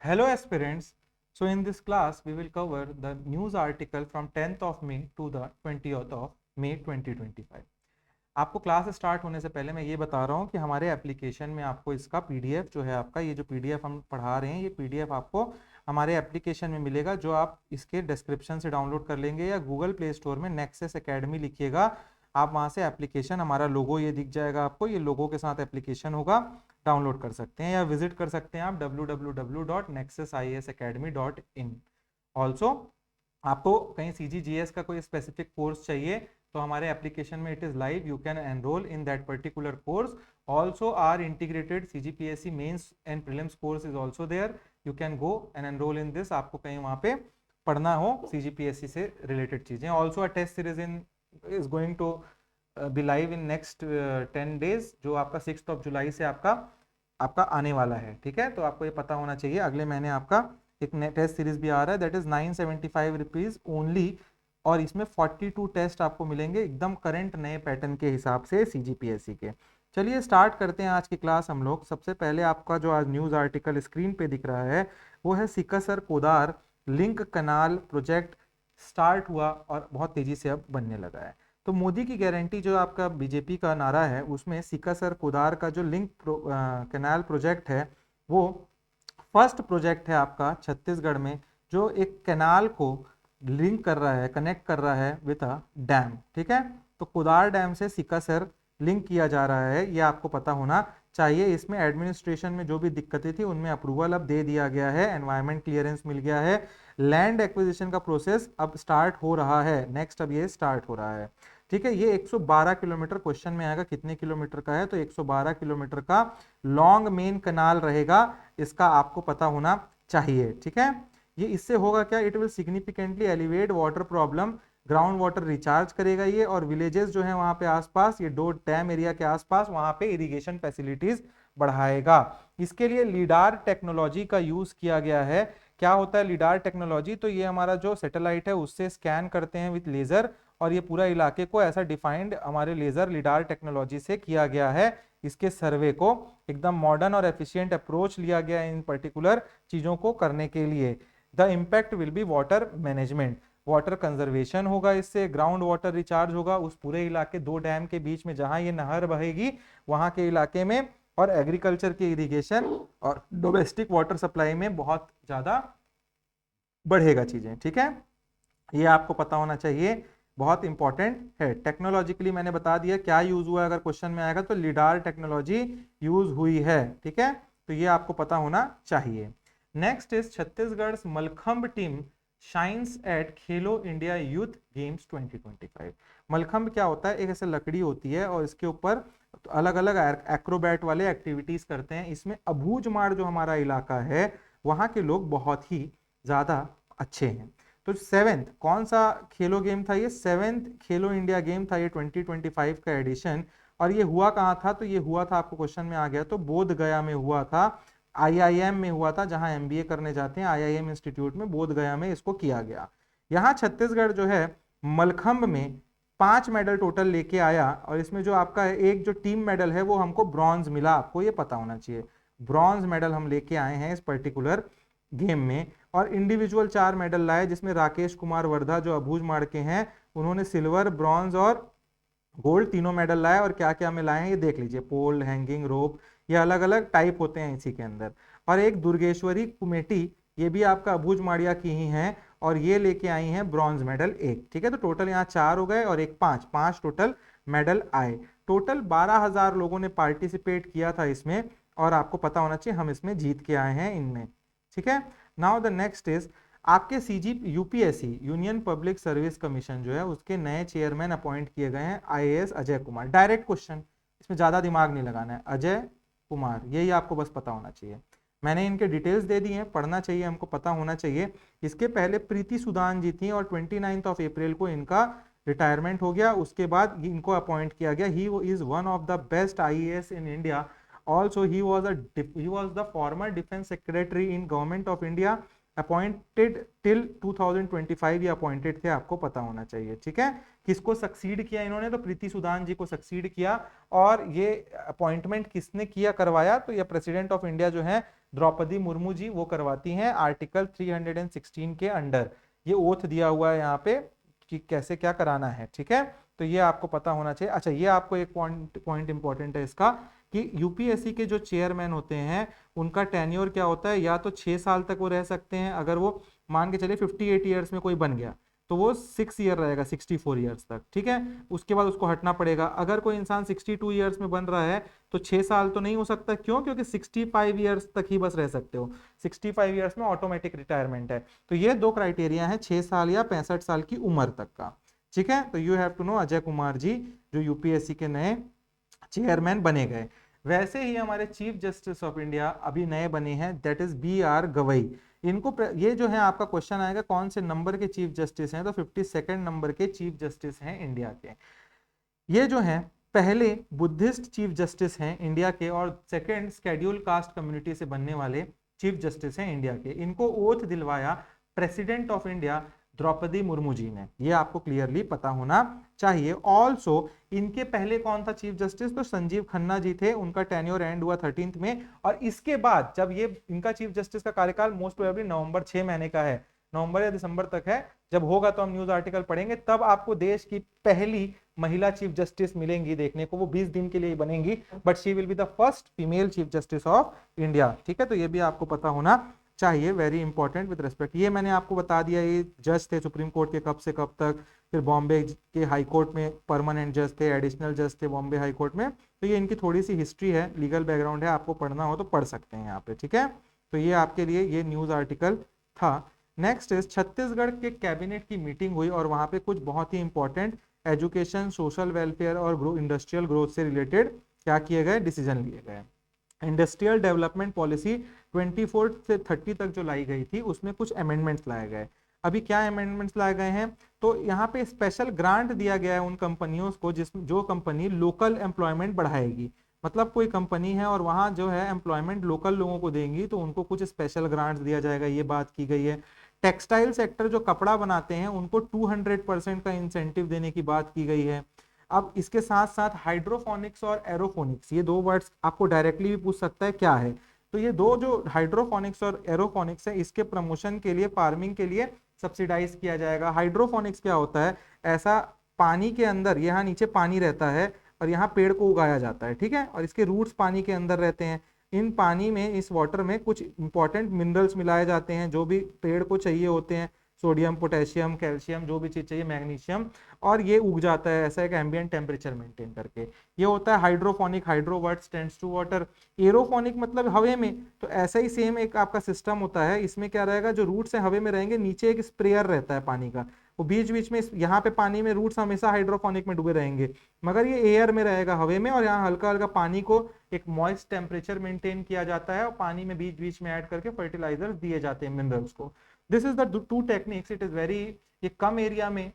Hello aspirants. So in this class we will cover the news article from 10th of May to the 20th of May 2025. आपको class start होने से पहले मैं ये बता रहा हूँ कि हमारे एप्लीकेशन में आपको इसका पीडीएफ जो है आपका ये जो पीडीएफ हम पढ़ा रहे हैं ये पीडीएफ आपको हमारे एप्लीकेशन में मिलेगा, जो आप इसके डिस्क्रिप्शन से डाउनलोड कर लेंगे या गूगल प्ले स्टोर में नेक्सस एकेडमी लिखिएगा, आप वहाँ से एप्लीकेशन, हमारा लोगो ये दिख जाएगा आपको, ये लोगो के साथ एप्लीकेशन होगा, डाउनलोड कर सकते हैं या विजिट कर सकते हैं आप www.nexusisacademy.in। ऑल्सो आपको कहीं CGGS का कोई स्पेसिफिक कोर्स चाहिए तो हमारे एप्लीकेशन में it is live, you can enrol in that particular course. Also are integrated CGPSC mains and prelims course is also there, you can go and enrol in this. आपको कहीं वहाँ पे पढ़ना हो CGPSC से रिलेटेड चीजें। Also a test series is going to be live in next 10 days, जो आपका 6 जुलाई से आपका आने वाला है। ठीक है, तो आपको ये पता होना चाहिए अगले महीने आपका एक टेस्ट सीरीज भी आ रहा है, दैट इज 975 रुपीज ओनली, और इसमें 42 टेस्ट आपको मिलेंगे एकदम करंट नए पैटर्न के हिसाब से CGPSC के। चलिए स्टार्ट करते हैं आज की क्लास हम लोग। सबसे पहले आपका जो आज न्यूज़ आर्टिकल स्क्रीन पे दिख रहा है वो है सिकसर कोदार लिंक कनाल प्रोजेक्ट स्टार्ट हुआ और बहुत तेजी से अब बनने लगा है। तो मोदी की गारंटी जो आपका बीजेपी का नारा है उसमें सिकसर कोदार का जो लिंक कैनाल प्रोजेक्ट है वो फर्स्ट प्रोजेक्ट है आपका छत्तीसगढ़ में, जो एक कैनाल को लिंक कर रहा है, कनेक्ट कर रहा है विद अ डैम। ठीक है, तो कोदार डैम से सिकसर लिंक किया जा रहा है, ये आपको पता होना चाहिए। इसमें एडमिनिस्ट्रेशन में जो भी दिक्कतें थी उनमें अप्रूवल अब दे दिया गया है, एनवायरमेंट क्लियरेंस मिल गया है, लैंड एक्विजिशन का प्रोसेस अब स्टार्ट हो रहा है, नेक्स्ट अब ये स्टार्ट हो रहा है। ठीक है, ये 112 किलोमीटर, क्वेश्चन में आएगा कितने किलोमीटर का है, तो 112 किलोमीटर का लॉन्ग मेन कनाल रहेगा, इसका आपको पता होना चाहिए। ठीक है, ये इससे होगा क्या, it will significantly elevate water problem, ground water recharge करेगा ये, और विलेजेस जो है वहां पे आसपास, ये डो डैम एरिया के आसपास, वहां पे इरिगेशन फैसिलिटीज बढ़ाएगा। इसके लिए लीडार टेक्नोलॉजी का यूज किया गया है। क्या होता है लीडार टेक्नोलॉजी, तो ये हमारा जो सैटेलाइट है उससे स्कैन करते हैं विथ लेजर, और ये पूरा इलाके को ऐसा डिफाइंड हमारे लेजर लीडार टेक्नोलॉजी से किया गया है। इसके सर्वे को एकदम मॉडर्न और एफिशिएंट अप्रोच लिया गया है इन पर्टिकुलर चीजों को करने के लिए। The impact will be water management, water conservation होगा, इससे ग्राउंड वाटर रिचार्ज होगा उस पूरे इलाके, दो डैम के बीच में जहां ये नहर बहेगी वहां के इलाके में, और एग्रीकल्चर के इरिगेशन और डोमेस्टिक वाटर सप्लाई में बहुत ज्यादा बढ़ेगा चीजें। ठीक है, ये आपको पता होना चाहिए, बहुत इंपॉर्टेंट है। टेक्नोलॉजिकली मैंने बता दिया क्या यूज हुआ है, अगर क्वेश्चन में आएगा तो लिडार टेक्नोलॉजी यूज हुई है। ठीक है, तो ये आपको पता होना चाहिए। Next is Chhattisgarh mallakhamb team shines at Khelo India youth games 2025। Mallakhamb क्या होता है, एक ऐसे लकड़ी होती है और इसके ऊपर अलग अलग एक्रोबैट वाले एक्टिविटीज करते हैं। इसमें अबूझमाड़ जो हमारा इलाका है वहां के लोग बहुत ही ज्यादा अच्छे हैं। तो सेवेंथ कौन सा खेलो गेम था, ये सेवेंथ खेलो इंडिया गेम था, ये 2025 का एडिशन। और ये हुआ कहाँ था, तो ये हुआ था, आपको क्वेश्चन में आ गया, तो बोध गया में हुआ था, IIM में हुआ था, जहां MBA करने जाते हैं IIM इंस्टीट्यूट में, बोध गया में इसको किया गया। यहाँ छत्तीसगढ़ जो है मलखंब में 5 मेडल टोटल लेके आया, और इसमें जो आपका एक जो टीम मेडल है वो हमको ब्रॉन्ज मिला, आपको ये पता होना चाहिए, ब्रॉन्ज मेडल हम लेके आए हैं इस पर्टिकुलर गेम में। और इंडिविजुअल 4 मेडल लाए, जिसमें राकेश कुमार वर्धा जो अबूझमाड़ के हैं उन्होंने सिल्वर, ब्रॉन्ज और गोल्ड तीनों मेडल लाए। और क्या क्या में लाए हैं ये देख लीजिए, पोल, हैंगिंग रोप, ये अलग अलग टाइप होते हैं इसी के अंदर। और एक दुर्गेश्वरी कुमेटी, ये भी आपका अबूझमाड़िया की ही हैं, और ये लेके आई हैं ब्रॉन्ज मेडल एक। ठीक है, तो टोटल यहाँ 4 हो गए और एक 5 टोटल मेडल आए। टोटल 12,000 लोगों ने पार्टिसिपेट किया था इसमें, और आपको पता होना चाहिए हम इसमें जीत के आए हैं इनमें। ठीक है, नाउ द नेक्स्ट इज आपके UPSC union public service commission जो है उसके नए चेयरमैन अपॉइंट किए गए हैं IAS Ajay Kumar. Direct question, इसमें ज्यादा दिमाग नहीं लगाना है, अजय कुमार, यही आपको बस पता होना चाहिए। मैंने इनके डिटेल्स दे दी हैं, पढ़ना चाहिए, हमको पता होना चाहिए। इसके पहले प्रीति सुदान जी थी, और 29 अप्रैल को इनका रिटायरमेंट हो गया, उसके बाद इनको अपॉइंट किया गया। He is one of the best IAS in India. Also, he was the former defense secretary in government of India, appointed till 2025, ये अपॉइंटेड थे, आपको पता होना चाहिए। ठीक है, किसको सक्सीड किया इन्होंने, तो प्रीति सुदान जी को सक्सीड किया। और ये अपॉइंटमेंट किसने किया, करवाया, तो ये प्रेसिडेंट ऑफ इंडिया जो है द्रौपदी मुर्मू जी वो करवाती हैं आर्टिकल 316 के अंडर। ये ओथ दिया हुआ है यहाँ पे कि कैसे क्या कराना है, ठीक है। तो ये आपको पता होना चाहिए। अच्छा, ये आपको एक पॉइंट इंपॉर्टेंट है इसका कि यूपीएससी के जो चेयरमैन होते हैं उनका टेन्योर क्या होता है, या तो 6 साल तक वो रह सकते हैं, अगर वो मान के चलिए 58 ईयर्स में कोई बन गया तो वो 6 ईयर रहेगा, 64 ईयर्स तक, ठीक है। उसके बाद उसको हटना पड़ेगा। अगर कोई इंसान 62 ईयर्स में बन रहा है तो 6 साल तो नहीं हो सकता, क्यों? क्योंकि 65 ईयर्स तक ही बस रह सकते हो, 65 ईयर्स में ऑटोमेटिक रिटायरमेंट है। तो ये दो क्राइटेरिया है, 6 साल या 65 साल की उम्र तक का, ठीक है। तो you have to know Ajay Kumar ji जो यूपीएससी के नए चेयरमैन बने गए। वैसे ही हमारे चीफ जस्टिस ऑफ इंडिया अभी नए बने हैं, दैट इज BR गवई। इनको ये जो है आपका क्वेश्चन आएगा कौन से नंबर के चीफ जस्टिस हैं, तो 52nd नंबर के चीफ जस्टिस हैं इंडिया के। ये जो हैं पहले बुद्धिस्ट चीफ जस्टिस हैं इंडिया के, और सेकंड शेड्यूल कास्ट कम्युनिटी से बनने वाले चीफ जस्टिस हैं इंडिया के। इनको ओथ दिलवाया president of India Droupadi Murmu ji ने, ये आपको क्लियरली पता होना चाहिए। ऑल्सो इनके पहले कौन था चीफ जस्टिस, तो संजीव खन्ना जी थे, उनका टेन्योर एंड हुआ 13th में। और इसके बाद जब ये इनका चीफ जस्टिस का कार्यकाल मोस्ट प्रोबेबली नवंबर 6 महीने का है, नवंबर या दिसंबर तक है, जब होगा तो हम न्यूज आर्टिकल पढ़ेंगे, तब आपको देश की पहली महिला चीफ जस्टिस मिलेंगी देखने को। वो 20 दिन के लिए बनेंगी, but she will be the first female chief justice of India, ठीक है। तो ये भी आपको पता होना चाहिए, वेरी इंपॉर्टेंट विद रिस्पेक्ट। ये मैंने आपको बता दिया, ये जज थे सुप्रीम कोर्ट के कब से कब तक, फिर बॉम्बे के हाई कोर्ट में परमानेंट जज थे, एडिशनल जज थे बॉम्बे हाई कोर्ट में। तो ये इनकी थोड़ी सी हिस्ट्री है, लीगल बैकग्राउंड है, आपको पढ़ना हो तो पढ़ सकते हैं यहाँ पे, ठीक है। तो ये आपके लिए ये न्यूज आर्टिकल था। नेक्स्ट इज छत्तीसगढ़ के कैबिनेट की मीटिंग हुई और वहां पे कुछ बहुत ही इंपॉर्टेंट एजुकेशन, सोशल वेलफेयर और इंडस्ट्रियल ग्रोथ से रिलेटेड क्या किए गए, डिसीजन लिए गए। इंडस्ट्रियल डेवलपमेंट पॉलिसी 24 से 30 तक जो लाई गई थी उसमें कुछ अमेंडमेंट्स लाए गए। अभी क्या अमेंडमेंट्स लाए गए हैं, तो यहाँ पे स्पेशल ग्रांट दिया गया है उन कंपनियों को जो कंपनी लोकल एम्प्लॉयमेंट बढ़ाएगी। मतलब कोई कंपनी है और वहाँ जो है एम्प्लॉयमेंट लोकल लोगों को देंगी तो उनको कुछ स्पेशल ग्रांट्स दिया जाएगा, ये बात की गई है। टेक्सटाइल सेक्टर जो कपड़ा बनाते हैं उनको 200% का इंसेंटिव देने की बात की गई है। अब इसके साथ साथ हाइड्रोफोनिक्स और एरोफोनिक्स, ये दो वर्ड्स आपको डायरेक्टली भी पूछ सकता है क्या है। तो ये दो जो हाइड्रोफोनिक्स और एरोफोनिक्स है, इसके प्रमोशन के लिए, फार्मिंग के लिए सब्सिडाइज किया जाएगा। हाइड्रोफोनिक्स क्या होता है, ऐसा पानी के अंदर, यहाँ नीचे पानी रहता है और यहाँ पेड़ को उगाया जाता है, ठीक है, और इसके रूट्स पानी के अंदर रहते हैं। इन पानी में, इस वाटर में कुछ इंपॉर्टेंट मिनरल्स मिलाए जाते हैं जो भी पेड़ को चाहिए होते हैं, सोडियम, पोटेशियम, कैल्शियम, जो भी चीज चाहिए, मैग्नीशियम, और ये उग जाता है ऐसा एक एम्बिएंट टेम्परेचर मेंटेन करके। ये होता है hydroponic, hydro words tends to water. Aeroponic मतलब हवा में, तो ऐसा ही सेम एक आपका सिस्टम होता है। इसमें क्या रहेगा, जो रूट्स हैं हवा में रहेंगे, नीचे एक स्प्रेयर रहता है पानी का, वो बीच बीच में, यहाँ पे पानी में रूट्स हमेशा हाइड्रोफोनिक में डूबे रहेंगे, मगर ये एयर में रहेगा, हवा में, और यहाँ हल्का हल्का पानी को एक मॉइस्ट टेम्परेचर मेंटेन किया जाता है और पानी में बीच बीच में ऐड करके फर्टिलाइजर दिए जाते हैं, मिनरल्स को। This is the two techniques. It is very, ये कम एरिया में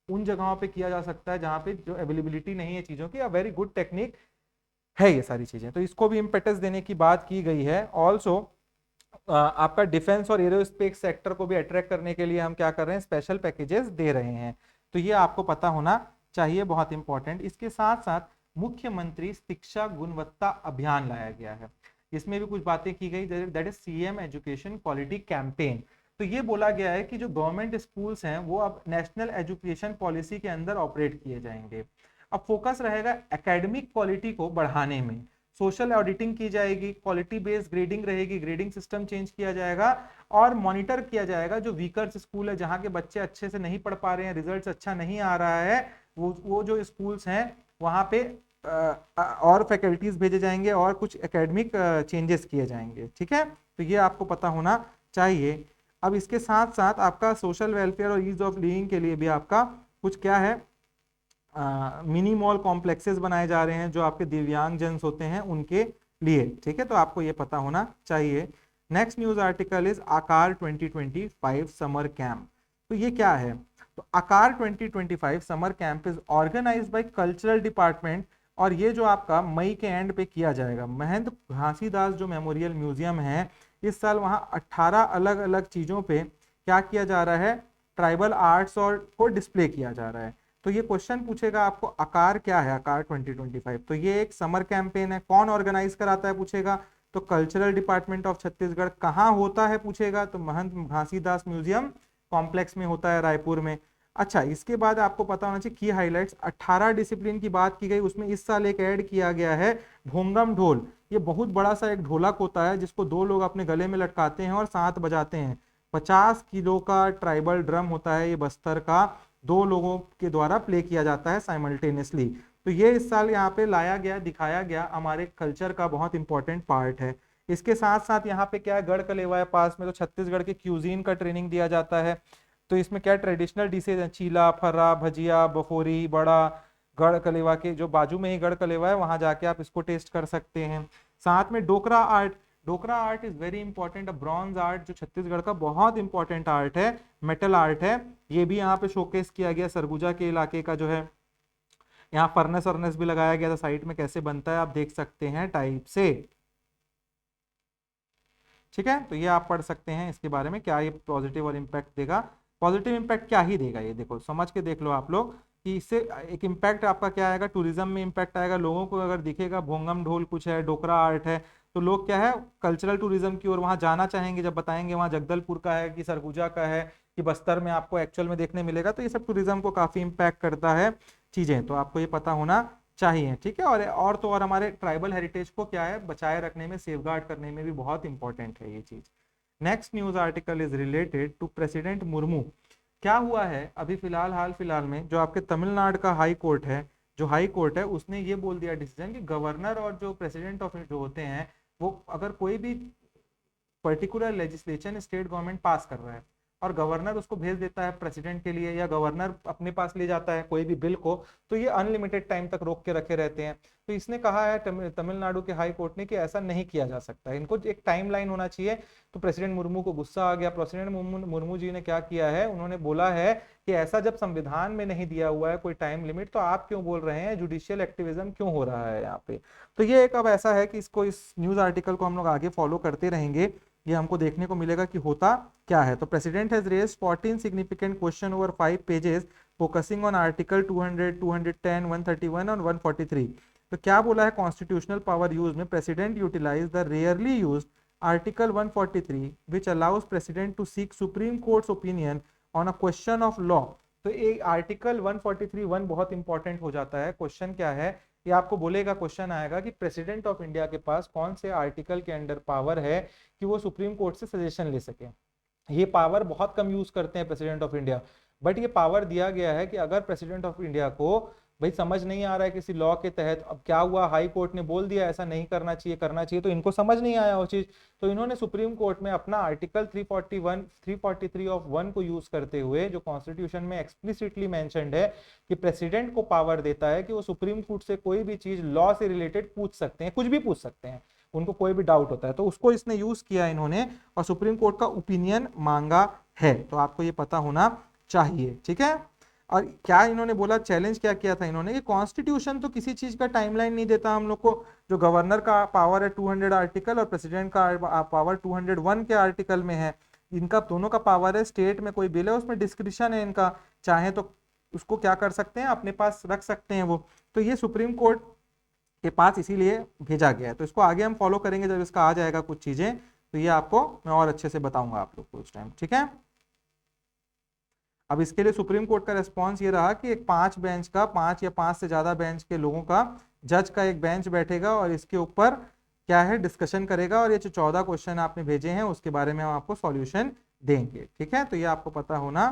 उन जगहों पे किया जा सकता है जहां पे जो अवेलेबिलिटी नहीं है चीजों की, वेरी गुड टेक्निक है ये सारी चीजें। तो इसको भी इम्पेटस देने की बात की गई है। ऑल्सो आपका डिफेंस और एरोस्पेस सेक्टर को भी अट्रैक्ट करने के लिए हम क्या कर रहे हैं, स्पेशल पैकेजेस दे रहे हैं। तो ये आपको पता होना चाहिए, बहुत इंपॉर्टेंट। इसके साथ साथ मुख्यमंत्री शिक्षा गुणवत्ता अभियान लाया गया है, इसमें भी कुछ बातें की गई, that is CM education quality campaign. तो ये बोला गया है कि जो गवर्नमेंट स्कूल्स हैं वो अब नेशनल एजुकेशन पॉलिसी के अंदर ऑपरेट किए जाएंगे। अब फोकस रहेगा एकेडमिक क्वालिटी को बढ़ाने में, सोशल ऑडिटिंग की जाएगी, क्वालिटी बेस्ड ग्रेडिंग रहेगी, ग्रेडिंग सिस्टम चेंज किया जाएगा, और मॉनिटर किया जाएगा जो वीकर स्कूल है, जहाँ के बच्चे अच्छे से नहीं पढ़ पा रहे हैं, रिजल्ट अच्छा नहीं आ रहा है, वो जो स्कूल्स हैं वहाँ पे और फैकल्टीज भेजे जाएंगे और कुछ एकेडमिक चेंजेस किए जाएंगे, ठीक है। तो ये आपको पता होना चाहिए। अब इसके साथ साथ आपका सोशल वेलफेयर और ईज ऑफ लिविंग के लिए भी आपका कुछ क्या है, मिनी मॉल कॉम्प्लेक्सेस बनाए जा रहे हैं जो आपके दिव्यांग जन होते हैं उनके लिए, ठीक है। तो आपको ये पता होना चाहिए। नेक्स्ट न्यूज आर्टिकल इज आकार 2025 समर कैंप। तो ये क्या है, तो Aakar 2025 summer camp is organised by cultural department, और ये जो आपका मई के एंड पे किया जाएगा। महेंद्र घासीदास जो मेमोरियल म्यूजियम है, इस साल वहां 18 अलग अलग चीजों पे क्या किया जा रहा है, ट्राइबल आर्ट्स और को डिस्प्ले किया जा रहा है। तो ये क्वेश्चन पूछेगा आपको, आकार क्या है, आकार 2025। तो ये एक समर कैंपेन है, कौन ऑर्गेनाइज कराता है पूछेगा, तो कल्चरल डिपार्टमेंट ऑफ छत्तीसगढ़ कहाँ होता है पूछेगा तो महंत घासीदास म्यूजियम कॉम्प्लेक्स में होता है रायपुर में। अच्छा, इसके बाद आपको पता होना चाहिए की हाइलाइट्स 18 डिसिप्लिन की बात की गई, उसमें इस साल एक ऐड किया गया है भोंगम ढोल। ये बहुत बड़ा सा एक ढोलक होता है जिसको दो लोग अपने गले में लटकाते हैं और साथ बजाते हैं। 50 किलो का ट्राइबल ड्रम होता है ये बस्तर का, दो लोगों के द्वारा प्ले किया जाता है साइमल्टेनियसली। तो ये इस साल यहाँ पे लाया गया, दिखाया गया, हमारे कल्चर का बहुत इंपॉर्टेंट पार्ट है। इसके साथ साथ यहाँ पे क्या है, गढ़ कलेवा है पास में, तो छत्तीसगढ़ के क्यूजीन का ट्रेनिंग दिया जाता है। तो इसमें क्या ट्रेडिशनल डिशेज हैं, चीला, फर्रा, भजिया, बफोरी, बड़ा। गढ़ कलेवा के जो बाजू में ही गढ़ कलेवा है वहां जाके आप इसको टेस्ट कर सकते हैं। साथ में Dokra art, Dokra art is very important, bronze art जो छत्तीसगढ़ का बहुत इंपॉर्टेंट आर्ट है, मेटल आर्ट है। ये भी यहाँ पे शोकेस किया गया, सरगुजा के इलाके का जो है। यहाँ फर्नेस वर्नेस भी लगाया गया था साइड में, कैसे बनता है आप देख सकते हैं टाइप से। ठीक है, तो ये आप पढ़ सकते हैं इसके बारे में, क्या ये पॉजिटिव और इम्पैक्ट देगा। पॉजिटिव इम्पैक्ट क्या ही देगा, ये देखो समझ के देख लो आप लोग कि इससे एक इम्पैक्ट आपका क्या आएगा, टूरिज्म में इम्पैक्ट आएगा। लोगों को अगर दिखेगा भोंगम ढोल कुछ है, डोकरा आर्ट है, तो लोग क्या है कल्चरल टूरिज्म की ओर वहां जाना चाहेंगे। जब बताएंगे वहां जगदलपुर का है कि सरगुजा का है कि बस्तर में आपको एक्चुअल में देखने मिलेगा, तो ये सब टूरिज्म को काफी इम्पैक्ट करता है चीजें, तो आपको ये पता होना चाहिए। ठीक है, और तो और हमारे ट्राइबल हेरिटेज को क्या है बचाए रखने में, सेफगार्ड करने में भी बहुत इंपॉर्टेंट है ये चीज। Next news article is related to president Murmu. क्या हुआ है अभी फिलहाल, हाल फिलहाल में जो आपके तमिलनाडु का हाई कोर्ट है, जो हाई कोर्ट है उसने ये बोल दिया डिसीजन कि गवर्नर और जो प्रेसिडेंट ऑफ जो होते हैं वो अगर कोई भी पर्टिकुलर लेजिस्लेशन स्टेट गवर्नमेंट पास कर रहा है और गवर्नर उसको भेज देता है प्रेसिडेंट के लिए, या गवर्नर अपने पास ले जाता है कोई भी बिल को, तो ये अनलिमिटेड टाइम तक रोक के रखे रहते हैं। तो इसने कहा है तमिलनाडु के हाई कोर्ट ने कि ऐसा नहीं किया जा सकता है, इनको एक टाइम लाइन होना चाहिए। तो प्रेसिडेंट मुर्मू को गुस्सा आ गया। प्रेसिडेंट मुर्मू जी ने क्या किया है, उन्होंने बोला है कि ऐसा जब संविधान में नहीं दिया हुआ है कोई टाइम लिमिट, तो आप क्यों बोल रहे हैं, जुडिशियल एक्टिविज्म क्यों हो रहा है यहाँ पे। तो ये एक अब ऐसा है कि इसको, इस न्यूज आर्टिकल को हम लोग आगे फॉलो करते रहेंगे, ये हमको देखने को मिलेगा कि होता क्या है। तो president has raised 14 significant question over 5 pages focusing on article 200, 210, 131 और 143। तो क्या बोला है, कॉन्स्टिट्यूशनल पावर यूज में president utilise the rarely used article 143 which allows president to seek supreme court's opinion on a question of law. तो एक article 143(1) बहुत important हो जाता है। क्वेश्चन क्या है, ये आपको बोलेगा, क्वेश्चन आएगा कि प्रेसिडेंट ऑफ इंडिया के पास कौन से आर्टिकल के अंडर पावर है कि वो सुप्रीम कोर्ट से सजेशन ले सके। ये पावर बहुत कम यूज करते हैं प्रेसिडेंट ऑफ इंडिया, बट ये पावर दिया गया है कि अगर प्रेसिडेंट ऑफ इंडिया को भाई समझ नहीं आ रहा है किसी लॉ के तहत, अब क्या हुआ हाई कोर्ट ने बोल दिया ऐसा नहीं करना चाहिए, करना चाहिए, तो इनको समझ नहीं आया वो चीज, तो इन्होंने सुप्रीम कोर्ट में अपना आर्टिकल 341, 343 ऑफ 1 को यूज करते हुए, जो कॉन्स्टिट्यूशन में एक्सप्लिसिटली मेंशन्ड है कि प्रेसिडेंट को पावर देता है कि वो सुप्रीम कोर्ट से कोई भी चीज लॉ से रिलेटेड पूछ सकते हैं, कुछ भी पूछ सकते हैं, उनको कोई भी डाउट होता है, तो उसको इसने यूज किया इन्होंने और सुप्रीम कोर्ट का ओपिनियन मांगा है। तो आपको ये पता होना चाहिए। ठीक है, और क्या इन्होंने बोला, चैलेंज क्या किया था इन्होंने कि कॉन्स्टिट्यूशन तो किसी चीज का टाइमलाइन नहीं देता हम लोग को। जो गवर्नर का पावर है 200 आर्टिकल और प्रेसिडेंट का पावर 201 के आर्टिकल में है, इनका दोनों का पावर है। स्टेट में कोई बिल है उसमें डिस्क्रिप्शन है इनका, चाहे तो उसको क्या कर सकते हैं, अपने पास रख सकते हैं वो। तो ये सुप्रीम कोर्ट के पास इसीलिए भेजा गया है। तो इसको आगे हम फॉलो करेंगे, जब इसका आ जाएगा कुछ चीजें तो ये आपको मैं और अच्छे से बताऊंगा आप लोग को उस टाइम। ठीक है, अब इसके लिए सुप्रीम कोर्ट का रेस्पॉन्स ये रहा कि एक 5 बेंच का, 5 या 5 से ज्यादा बेंच के लोगों का, जज का एक बेंच बैठेगा और इसके ऊपर क्या है डिस्कशन करेगा, और ये जो 14 क्वेश्चन आपने भेजे हैं उसके बारे में हम आपको सॉल्यूशन देंगे। ठीक है, तो ये आपको पता होना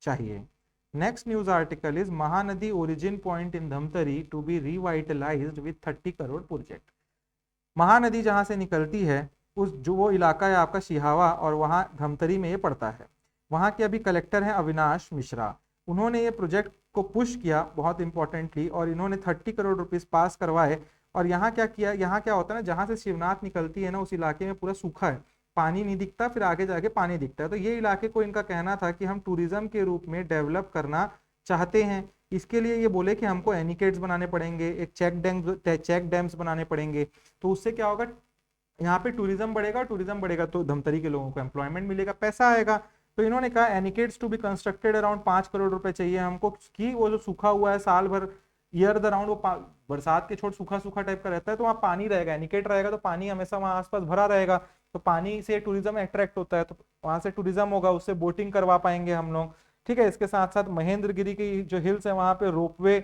चाहिए। Next news article is Mahanadi origin point in Dhamtari to be revitalised with 30 crore project. Mahanadi जहां से निकलती है उस जो वो इलाका है आपका सिहावा, और वहां धमतरी में ये पड़ता है। वहां के अभी कलेक्टर हैं अविनाश मिश्रा, उन्होंने ये प्रोजेक्ट को पुश किया बहुत इंपॉर्टेंटली, और इन्होंने 30 करोड़ रुपीस पास करवाए। और यहाँ क्या किया, यहाँ क्या होता है ना, जहाँ से शिवनाथ निकलती है ना उस इलाके में पूरा सूखा है, पानी नहीं दिखता, फिर आगे जाके पानी दिखता है। तो ये इलाके को इनका कहना था कि हम टूरिज्म के रूप में डेवलप करना चाहते हैं। इसके लिए ये बोले कि हमको एनिकेट्स बनाने पड़ेंगे, एक चेक डैम्स बनाने पड़ेंगे। तो उससे क्या होगा, यहाँ पे टूरिज्म बढ़ेगा तो धमतरी के लोगों को एम्प्लॉयमेंट मिलेगा, पैसा आएगा। तो इन्होंने कहा anicuts to be constructed around 5 crore रुपए चाहिए हमको, कि वो जो सूखा हुआ है साल भर ईयर द राउंड वो बरसात के छोड़ सूखा सूखा टाइप का रहता है, तो वहाँ पानी रहेगा, एनिकेट रहेगा, तो पानी हमेशा वहाँ आसपास भरा रहेगा, तो पानी से टूरिज्म अट्रैक्ट होता है, तो वहां से टूरिज्म होगा, उससे बोटिंग करवा पाएंगे हम लोग। ठीक है, इसके साथ साथ महेंद्रगिरी की जो हिल्स है वहां पे रोपवे,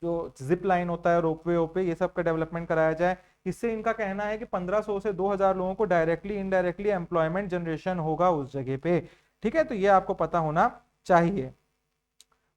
जो जिप लाइन होता है, रोपवे ओपे, ये सब का डेवलपमेंट कराया जाए। इससे इनका कहना है कि 1500 से 2000 लोगों को डायरेक्टली इनडायरेक्टली एम्प्लॉयमेंट जनरेशन होगा उस जगह पे। ठीक है, तो ये आपको पता होना चाहिए।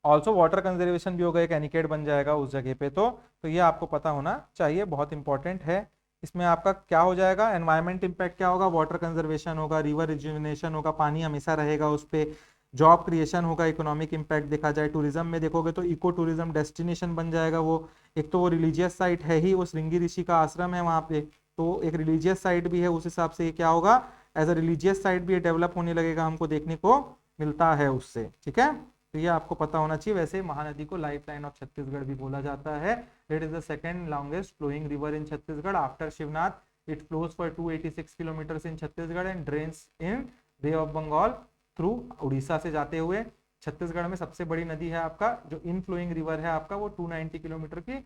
ऑल्सो वाटर कंजर्वेशन भी होगा, एक एनिकेट बन जाएगा उस जगह पे, तो ये आपको पता होना चाहिए, बहुत इंपॉर्टेंट है। इसमें आपका क्या हो जाएगा, एनवायरमेंट इंपैक्ट क्या होगा, वाटर कंजर्वेशन होगा, रिवर रिजुविनेशन होगा, पानी हमेशा रहेगा उस पे, जॉब क्रिएशन होगा, इकोनॉमिक इंपैक्ट देखा जाए, टूरिज्म में देखोगे तो इको टूरिज्म डेस्टिनेशन बन जाएगा वो। एक तो वो रिलीजियस साइट है ही, वो श्रृंगी ऋषि का आश्रम है वहां पे, तो एक रिलीजियस साइट भी है, उस हिसाब से ये क्या होगा, एज अ रिलीजियस साइट भी डेवलप होने लगेगा, हमको देखने को मिलता है उससे। ठीक है, तो ये आपको पता होना चाहिए। वैसे महानदी को लाइफ लाइन ऑफ छत्तीसगढ़ भी बोला जाता है। It is the second longest flowing river in Chhattisgarh after Shivnath. It flows for 286 kilometre in Chhattisgarh and drains in bay of Bengal through, Orissa से जाते हुए। छत्तीसगढ़ में सबसे बड़ी नदी है आपका जो इनफ्लोइंग रिवर है आपका, वो 290 किलोमीटर की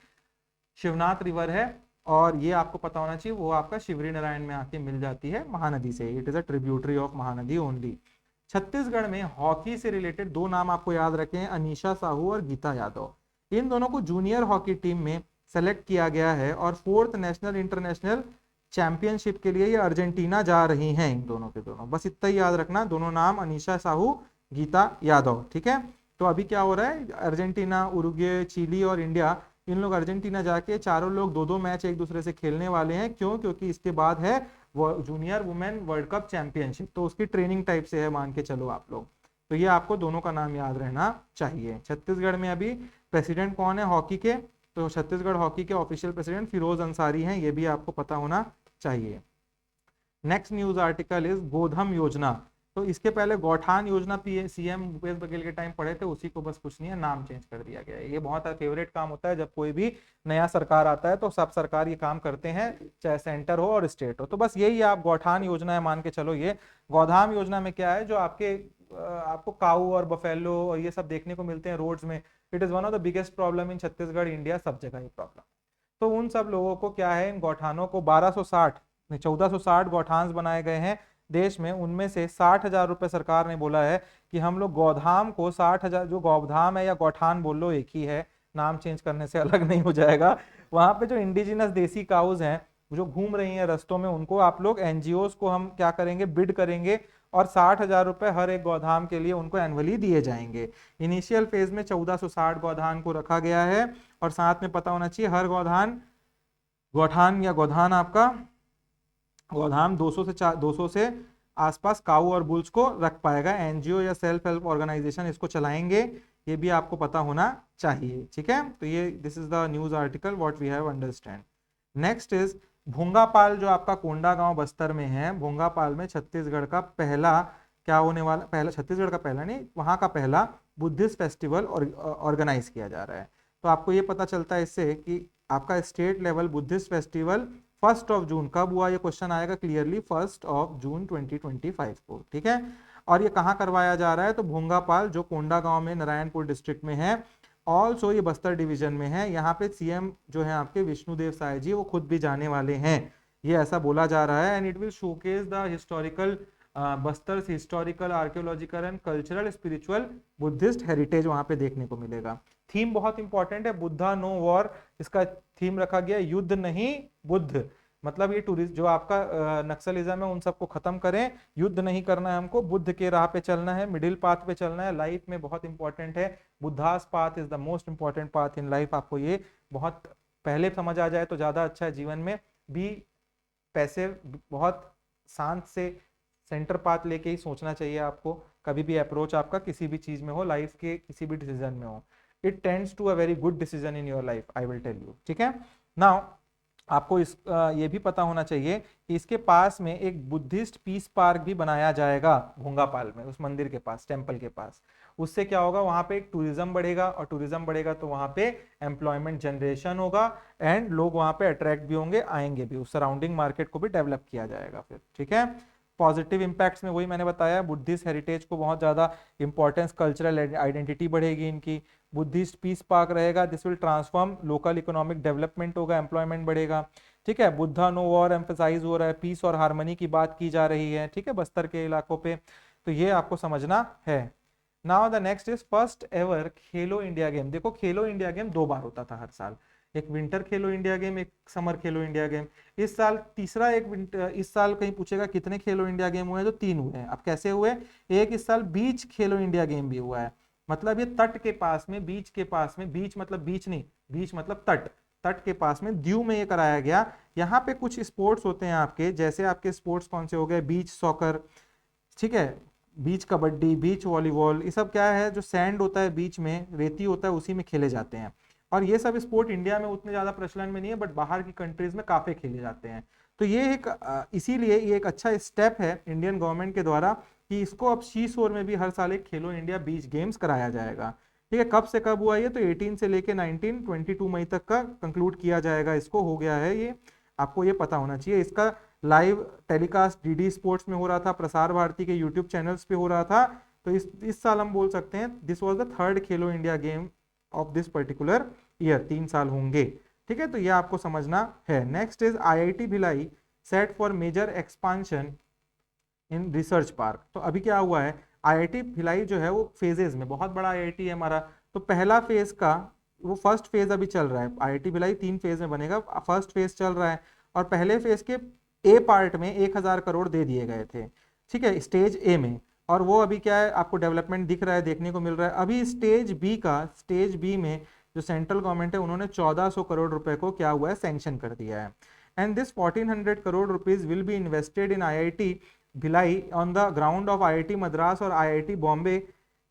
शिवनाथ रिवर है, और ये आपको पता होना चाहिए वो आपका शिवरी नारायण में आके मिल जाती है महानदी से। It is a tributary of Mahanadi only. Chhattisgarh में हॉकी से रिलेटेड दो नाम आपको याद रखे हैं, अनीशा साहू और गीता यादव। इन दोनों को जूनियर हॉकी टीम में सेलेक्ट किया गया है, और 4th नेशनल इंटरनेशनल चैंपियनशिप के लिए ये अर्जेंटीना जा रही हैं, इन दोनों के दोनों, बस इतना ही याद रखना, दोनों नाम अनीशा साहू, गीता यादव। ठीक है, तो अभी क्या हो रहा है, अर्जेंटीना, उरुग्वे, चिली और इंडिया, इन लोग अर्जेंटीना जाके चारों लोग 2-2 मैच एक दूसरे से खेलने वाले हैं। क्यों? क्योंकि इसके बाद है वो junior women world cup championship, तो उसकी ट्रेनिंग टाइप से है, मान के चलो आप लोग। तो ये आपको दोनों का नाम याद रहना चाहिए। छत्तीसगढ़ में अभी प्रेसिडेंट कौन है हॉकी के, तो छत्तीसगढ़ हॉकी के ऑफिशियल प्रेसिडेंट फिरोज अंसारी हैं, ये भी आपको पता होना चाहिए। नेक्स्ट न्यूज आर्टिकल इज गोधन योजना। तो इसके पहले गौठान योजना सीएम भूपेश बघेल के टाइम पढ़े थे, उसी को बस कुछ नहीं है, नाम चेंज कर दिया गया है। ये बहुत फेवरेट काम होता है जब कोई भी नया सरकार आता है, तो सब सरकार ये काम करते हैं, चाहे सेंटर हो और स्टेट हो। तो बस यही आप गौठान योजना है मान के चलो। ये गौधाम योजना में क्या है, जो आपको काऊ और बफेलो और ये सब देखने को मिलते हैं रोड्स में, it is one of the biggest problem in Chhattisgarh, India, सब जगह ये प्रॉब्लम। तो उन सब लोगों को क्या है, इन गौठानों को 1460 गौठान बनाए गए हैं देश में, उनमें से 60,000 रुपए सरकार ने बोला है कि हम लोग गौधाम को 60,000, जो गौधाम है या गौठान बोल लो एक ही है, नाम चेंज करने से अलग नहीं हो जाएगा। वहां पे जो इंडिजिनस देसी काउज हैं जो घूम रही हैं रस्तों में, उनको आप लोग एनजीओ को हम क्या करेंगे, बिड करेंगे, और 60,000 रुपए हर एक गौधाम के लिए उनको एनुअली दिए जाएंगे। इनिशियल फेज में 1460 गौधान को रखा गया है, और साथ में पता होना चाहिए हर गौठान या गौधान आपका गौधाम 200 से आसपास काऊ और बुल्स को रख पाएगा। एनजीओ या सेल्फ हेल्प ऑर्गेनाइजेशन इसको चलाएंगे, ये भी आपको पता होना चाहिए। ठीक है, तो ये this is the news article what we have understand. Next is Bhongapal, जो आपका कोंडागांव बस्तर में है। भोंगापाल में छत्तीसगढ़ का पहला क्या होने वाला, पहला छत्तीसगढ़ का पहला नहीं, वहां का पहला बुद्धिस्ट फेस्टिवल ऑर्गेनाइज किया जा रहा है। तो आपको ये पता चलता है इससे कि आपका स्टेट लेवल बुद्धिस्ट फेस्टिवल 1 जून कब हुआ, ये क्वेश्चन आएगा क्लियरली, 1 जून 2025 को। ठीक है, और ये कहाँ करवाया जा रहा है, तो भोंगापाल जो कोंडागांव में नारायणपुर डिस्ट्रिक्ट में है, ऑल्सो ये बस्तर डिवीजन में है। यहाँ पे सीएम जो है आपके विष्णुदेव साय जी, वो खुद भी जाने वाले हैं, ये ऐसा बोला जा रहा है। And it will showcase the historical Bastar historical, archaeological and cultural spiritual Buddhist heritage वहां पे देखने को मिलेगा। थीम बहुत इंपॉर्टेंट है, बुद्धा नो वॉर, इसका थीम रखा गया युद्ध नहीं बुद्ध। मतलब ये टूरिस्ट जो आपका नक्सलिज्म है उन सबको खत्म करें, युद्ध नहीं करना है हमको, बुद्ध के राह पे चलना है, मिडिल पाथ पे चलना है, लाइफ में बहुत इंपॉर्टेंट है। Buddhas path is the most important path in life. आपको ये बहुत पहले समझ आ जाए तो ज्यादा अच्छा है जीवन में भी। पैसे बहुत शांत से सेंटर पाथ लेके ही सोचना चाहिए आपको, कभी भी अप्रोच आपका किसी भी चीज में हो, लाइफ के किसी भी डिसीजन में हो, it tends to a very good decision in your life, I will tell you. ठीक है, नाउ आपको ये भी पता होना चाहिए कि इसके पास में एक बुद्धिस्ट पीस पार्क भी बनाया जाएगा भोंगापाल में, उस मंदिर के पास, टेम्पल के पास। उससे क्या होगा, वहां पे एक टूरिज्म बढ़ेगा, और टूरिज्म बढ़ेगा तो वहां पे एम्प्लॉयमेंट जनरेशन होगा, एंड लोग वहां पे अट्रैक्ट भी होंगे, आएंगे भी, उस सराउंडिंग मार्केट को भी डेवलप किया जाएगा फिर। ठीक है, पॉजिटिव इंपैक्ट्स में वही मैंने बताया, बुद्धिस्ट हेरिटेज को बहुत ज्यादा इंपॉर्टेंस, कल्चरल आइडेंटिटी बढ़ेगी इनकी, बुद्धिस्ट पीस पार्क रहेगा, this will transform local economic development होगा, एम्प्लॉयमेंट बढ़ेगा, ठीक है। बुद्धा नो वॉर एम्फेसाइज हो रहा है, पीस और हार्मनी की बात की जा रही है, ठीक है, बस्तर के इलाकों पे, तो ये आपको समझना है। Now the next is first ever Khelo India game. देखो खेलो इंडिया गेम 2 बार होता था हर साल, एक विंटर खेलो इंडिया गेम, एक समर खेलो इंडिया गेम। इस साल तीसरा एक विंटर, इस साल कहीं पूछेगा कितने खेलो इंडिया गेम हुए हैं, तो 3 हुए हैं। अब कैसे हुए, एक इस साल बीच खेलो इंडिया गेम भी हुआ है, मतलब ये तट के पास में, बीच के पास में, बीच मतलब बीच नहीं, बीच मतलब तट, तट के पास में दीव में ये कराया गया। यहाँ पे कुछ स्पोर्ट्स होते हैं आपके, जैसे आपके स्पोर्ट्स कौन से हो गए, बीच सॉकर, ठीक है, बीच कबड्डी, बीच वॉलीबॉल, ये सब क्या है, जो सैंड होता है बीच में, रेती होता है, उसी में खेले जाते हैं। और ये सब स्पोर्ट इंडिया में उतने ज्यादा प्रचलन में नहीं है, बट बाहर की कंट्रीज में काफी खेले जाते हैं। तो ये एक इसीलिए ये एक अच्छा स्टेप है इंडियन गवर्नमेंट के द्वारा कि इसको अब शी शोर में भी हर साल एक खेलो इंडिया बीच गेम्स कराया जाएगा, ठीक है। कब से कब हुआ ये, तो 18 से लेके 19 22 मई तक का कंक्लूड किया जाएगा, इसको हो गया है ये, आपको ये पता होना चाहिए। इसका लाइव टेलीकास्ट डीडी स्पोर्ट्स में हो रहा था, प्रसार भारती के यूट्यूब चैनल्स पे हो रहा था। तो इस साल हम बोल सकते हैं this was the third Khelo India game of this particular year, 3 साल होंगे, ठीक है। तो ये आपको समझना है। Next is IIT Bhilai set for major expansion in research park. तो अभी क्या हुआ है, आईआईटी भिलाई जो है वो फेजेस में, बहुत बड़ा आईआईटी है हमारा, तो पहला फेज का वो फर्स्ट फेज अभी चल रहा है। आईआईटी भिलाई 3 फेज में बनेगा, फर्स्ट फेज चल रहा है, और पहले फेज के ए पार्ट में 1000 करोड़ दे दिए गए थे, ठीक है, स्टेज ए में। और वो अभी क्या है, आपको डेवलपमेंट दिख रहा है, देखने को मिल रहा है। अभी स्टेज बी का, स्टेज बी में जो सेंट्रल गवर्नमेंट है, उन्होंने 1400 करोड़ रुपए को क्या हुआ है, सैंक्शन कर दिया है। And this 1400 crore rupees will be invested in IIT Bhilai on the ground of IIT Madras और आईआईटी बॉम्बे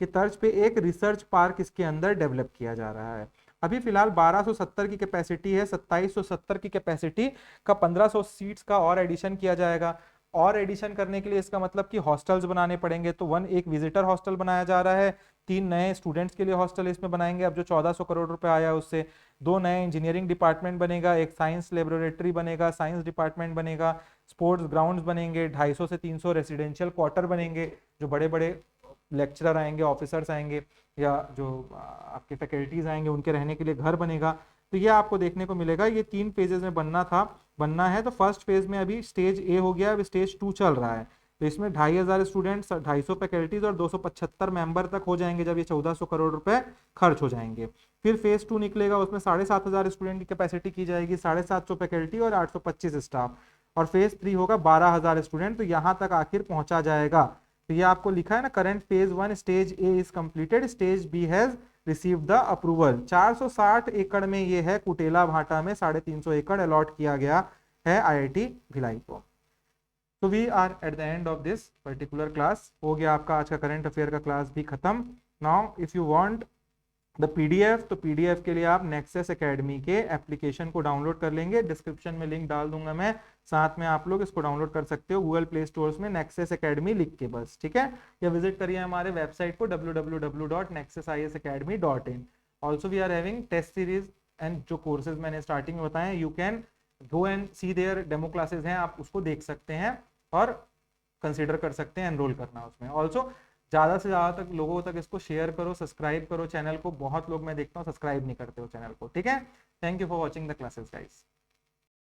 के तर्ज पे एक रिसर्च पार्क इसके अंदर डेवलप किया जा रहा है। अभी फिलहाल 1270 की कैपेसिटी है, 2770 की कैपेसिटी का 1500 सीट्स का और एडिशन किया जाएगा। और एडिशन करने के लिए इसका मतलब कि हॉस्टल्स बनाने पड़ेंगे, तो एक विजिटर हॉस्टल बनाया जा रहा है, 3 नए स्टूडेंट्स के लिए हॉस्टल इसमें बनाएंगे, अब जो 1400 करोड़ रुपए आया है उससे 2 नए इंजीनियरिंग डिपार्टमेंट बनेगा, एक साइंस लेबोरेटरी बनेगा, साइंस डिपार्टमेंट बनेगा, स्पोर्ट्स ग्राउंड्स बनेंगे, 250 से 300 रेसिडेंशियल क्वार्टर बनेंगे, जो बड़े बड़े लेक्चरर आएंगे, ऑफिसर्स आएंगे, या जो आपके फैकल्टीज आएंगे उनके रहने के लिए घर बनेगा। तो ये आपको देखने को मिलेगा, ये 3 फेजेस में बनना है। तो फर्स्ट फेज में अभी स्टेज ए हो गया, अभी स्टेज 2 चल रहा है। तो इसमें 2500 स्टूडेंट्स, 250 फैकल्टीज और 275 मेंबर तक हो जाएंगे जब ये 1400 करोड़ रुपए खर्च हो जाएंगे। फिर फेज 2 निकलेगा, उसमें 7500 स्टूडेंट की कैपेसिटी की जाएगी, 750 फैकल्टी और 825 स्टाफ। और फेज 3 होगा 12000 स्टूडेंट। तो यहाँ तक आखिर पहुंचा जाएगा। तो ये आपको लिखा है ना, current phase 1 stage A is completed, stage B has receive the approval. 460 एकड़ में ये है, कुटेला भाटा में 350 एकड़ अलॉट किया गया है आईआईटी भिलाई को। तो we are at the end of this particular class. हो गया आपका आज का करंट अफेयर का क्लास भी खत्म। Now if you want the PDF, तो पीडीएफ के लिए आप नेक्सस एकेडमी के एप्लीकेशन को डाउनलोड कर लेंगे, डिस्क्रिप्शन में लिंक डाल दूंगा मैं, साथ में आप लोग इसको डाउनलोड कर सकते हो गूगल प्ले स्टोर्स में नेक्सस एकेडमी लिख के बस, ठीक है। या विजिट करिए हमारे वेबसाइट को www.nexusisacademy.in। Also we are having test series and जो कोर्सेज मैंने स्टार्टिंग में बताए, you can go and see their demo classes हैं, आप उसको देख सकते हैं और कंसिडर कर सकते हैं एनरोल करना उसमें। ऑल्सो ज़्यादा से ज़्यादा तक लोगों तक इसको शेयर करो, सब्सक्राइब करो चैनल को। बहुत लोग मैं देखता हूँ सब्सक्राइब नहीं करते हो चैनल को, ठीक है। Thank you for watching the classes guys.